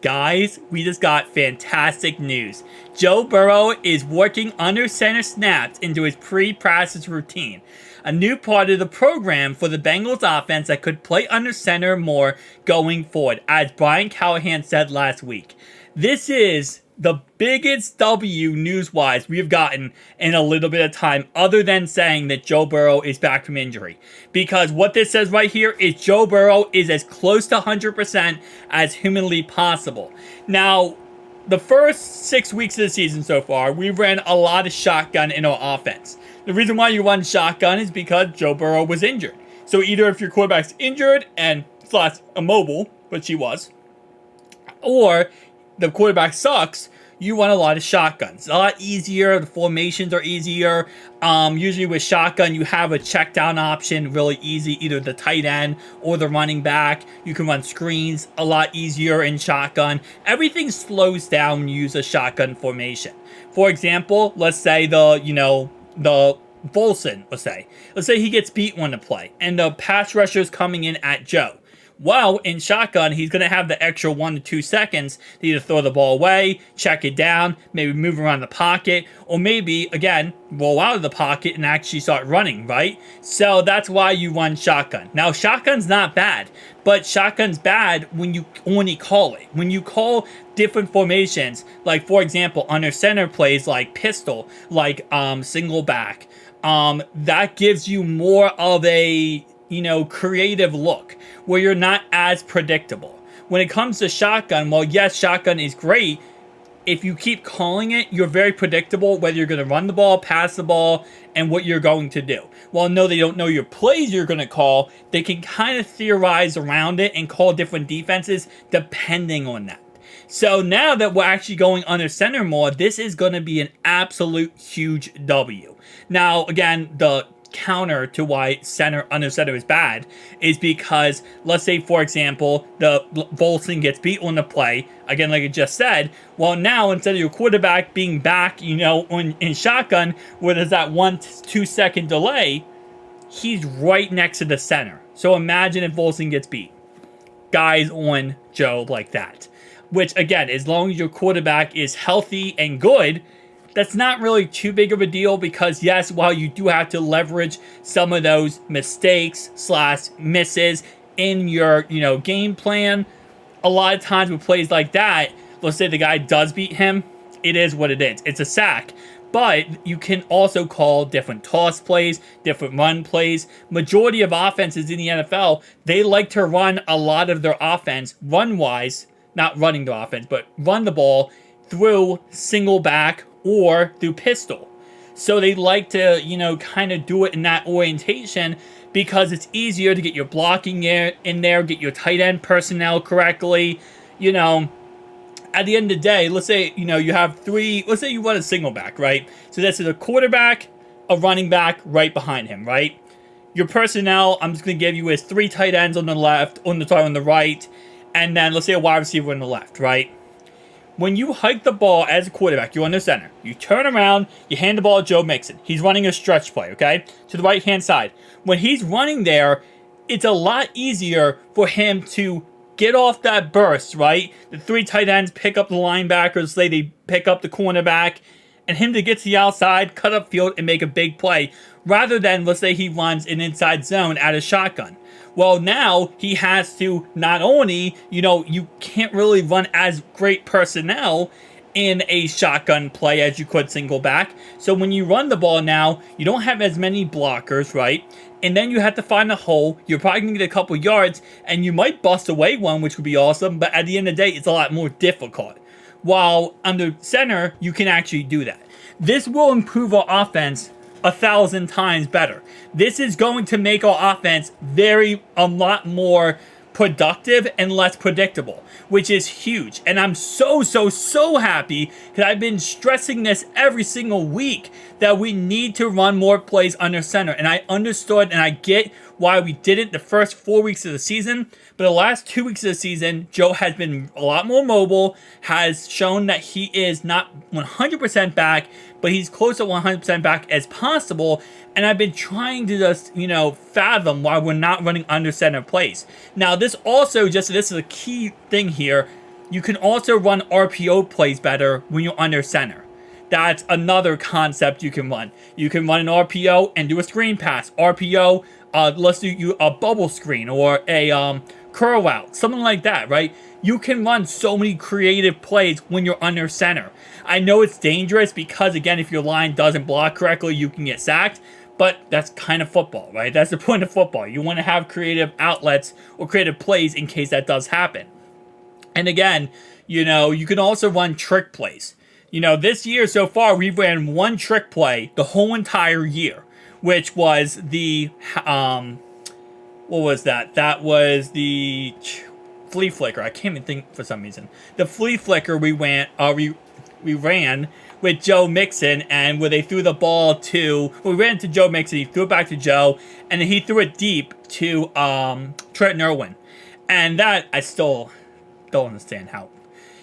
Guys, we just got fantastic news. Joe Burrow is working under center snaps into his pre-practice routine, a new part of the program for the Bengals offense that could play under center more going forward, as Brian Callahan said last week. This is the biggest W news-wise we have gotten in a little bit of time, other than saying that Joe Burrow is back from injury. Because what this says right here is Joe Burrow is as close to 100% as humanly possible. Now, the first 6 weeks of the season so far, we ran a lot of shotgun in our offense. The reason why you run shotgun is because Joe Burrow was injured. So either if your quarterback's injured and slash immobile, which he was, or the quarterback sucks, you run a lot of shotguns. It's a lot easier. The formations are easier. Usually with shotgun, you have a check down option, really easy, either the tight end or the running back. You can run screens a lot easier in shotgun. Everything slows down when you use a shotgun formation. For example, let's say the Volson, let's say he gets beat on the play and the pass rusher is coming in at Joe. Well, in shotgun, he's going to have the extra 1 to 2 seconds to either throw the ball away, check it down, maybe move around the pocket, or maybe, again, roll out of the pocket and actually start running, right? So that's why you run shotgun. Now, shotgun's not bad, but shotgun's bad when you only call it. When you call different formations, like, for example, under center plays like pistol, like single back, that gives you more of a creative look where you're not as predictable. When it comes to shotgun, well, yes, shotgun is great. If you keep calling it, you're very predictable whether you're going to run the ball, pass the ball, and what you're going to do. Well, no, they don't know your plays you're going to call. They can kind of theorize around it and call different defenses depending on that. So now that we're actually going under center more, this is going to be an absolute huge W. Now, again, the counter to why under center is bad is because, let's say, for example, the Volson gets beat on the play, again, like I just said. Well, now instead of your quarterback being back, in shotgun, where there's that 1 to 2 second delay, he's right next to the center. So imagine if Volson gets beat. Guys on Joe like that. Which, again, as long as your quarterback is healthy and good, that's not really too big of a deal because, yes, while you do have to leverage some of those mistakes / misses in your, game plan, a lot of times with plays like that, let's say the guy does beat him, it is what it is. It's a sack. But you can also call different toss plays, different run plays. Majority of offenses in the NFL, they like to run a lot of their offense run-wise, not running the offense, but run the ball through single back or through pistol. So they like to, kind of do it in that orientation because it's easier to get your blocking in there, get your tight end personnel correctly. At the end of the day, let's say, you have three, let's say you run a single back, right? So that's a quarterback, a running back right behind him, right? Your personnel, I'm just going to give you is 3 tight ends on the left, on the right, and then let's say a wide receiver on the left, right? When you hike the ball as a quarterback, you're on the center. You turn around, you hand the ball to Joe Mixon. He's running a stretch play, okay? To the right-hand side. When he's running there, it's a lot easier for him to get off that burst, right? The 3 tight ends pick up the linebackers, say they pick up the cornerback, and him to get to the outside, cut up field, and make a big play, rather than, let's say he runs an inside zone at a shotgun. Well, now he has to not only, you can't really run as great personnel in a shotgun play as you could single back. So when you run the ball now, you don't have as many blockers, right? And then you have to find a hole. You're probably going to get a couple yards, and you might bust away one, which would be awesome. But at the end of the day, it's a lot more difficult. While under center, you can actually do that. This will improve our offense 1,000 times better. This is going to make our offense a lot more productive and less predictable, which is huge. And I'm so happy because I've been stressing this every single week that we need to run more plays under center. And I understood and I get why we did it the first 4 weeks of the season. But the last 2 weeks of the season, Joe has been a lot more mobile, has shown that he is not 100% back, but he's close to 100% back as possible. And I've been trying to just, fathom why we're not running under center plays. Now, this is a key thing here. you can also run RPO plays better when you're under center. That's another concept you can run. You can run an RPO and do a screen pass. RPO, let's do a bubble screen or a curl out, something like that, right? You can run so many creative plays when you're under center. I know it's dangerous because, again, if your line doesn't block correctly, you can get sacked. But that's kind of football, right? That's the point of football. You want to have creative outlets or creative plays in case that does happen. And again, you can also run trick plays. This year so far, we've ran one trick play the whole entire year, which was the, what was that? That was the flea flicker. I can't even think for some reason. The flea flicker we ran with Joe Mixon, and where they threw the ball to, we ran to Joe Mixon, he threw it back to Joe, and then he threw it deep to Trent Irwin. And that, I still don't understand how.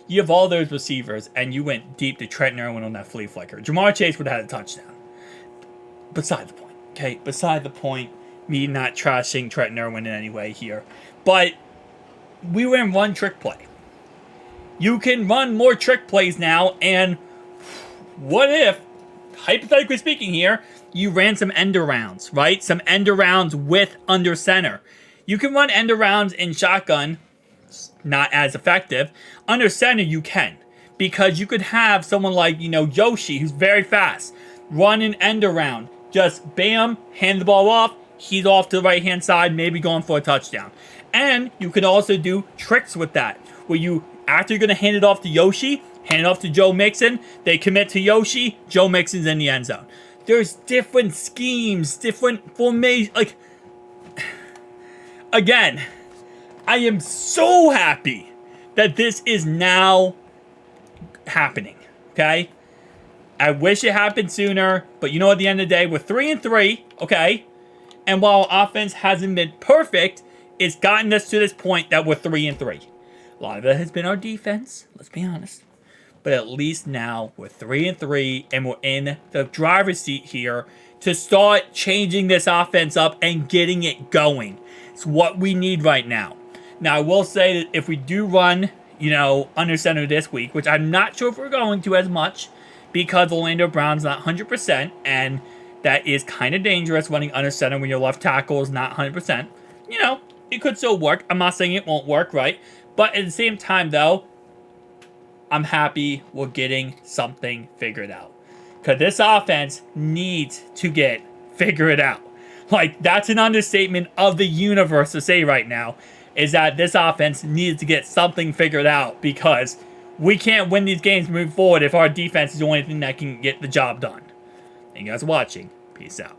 You have all those receivers, and you went deep to Trent Irwin on that flea flicker. Jamar Chase would have had a touchdown. Beside the point, okay? Beside the point, me not trashing Trent Irwin in any way here. But we ran one trick play. You can run more trick plays now, and what if, hypothetically speaking here, you ran some end arounds, right? Some end arounds with under center. You can run end arounds in shotgun, not as effective. Under center, you can. Because you could have someone like, Yoshi, who's very fast, run an end around. Just bam, hand the ball off, he's off to the right-hand side, maybe going for a touchdown. And you can also do tricks with that, where you, after you're going to hand it off to Yoshi, hand it off to Joe Mixon, they commit to Yoshi, Joe Mixon's in the end zone. There's different schemes, different formations. Like, again, I am so happy that this is now happening, okay? I wish it happened sooner, but at the end of the day, we're 3-3, okay? And while offense hasn't been perfect, it's gotten us to this point that we're 3-3. A lot of it has been our defense, let's be honest. But at least now we're 3-3, and we're in the driver's seat here to start changing this offense up and getting it going. It's what we need right now. Now, I will say that if we do run, under center this week, which I'm not sure if we're going to as much, because Orlando Brown's not 100%, and that is kind of dangerous running under center when your left tackle is not 100%. It could still work. I'm not saying it won't work, right? But at the same time, though, I'm happy we're getting something figured out. Because this offense needs to get figured out. Like, that's an understatement of the universe to say right now, is that this offense needs to get something figured out, because we can't win these games moving forward if our defense is the only thing that can get the job done. Thank you guys for watching. Peace out.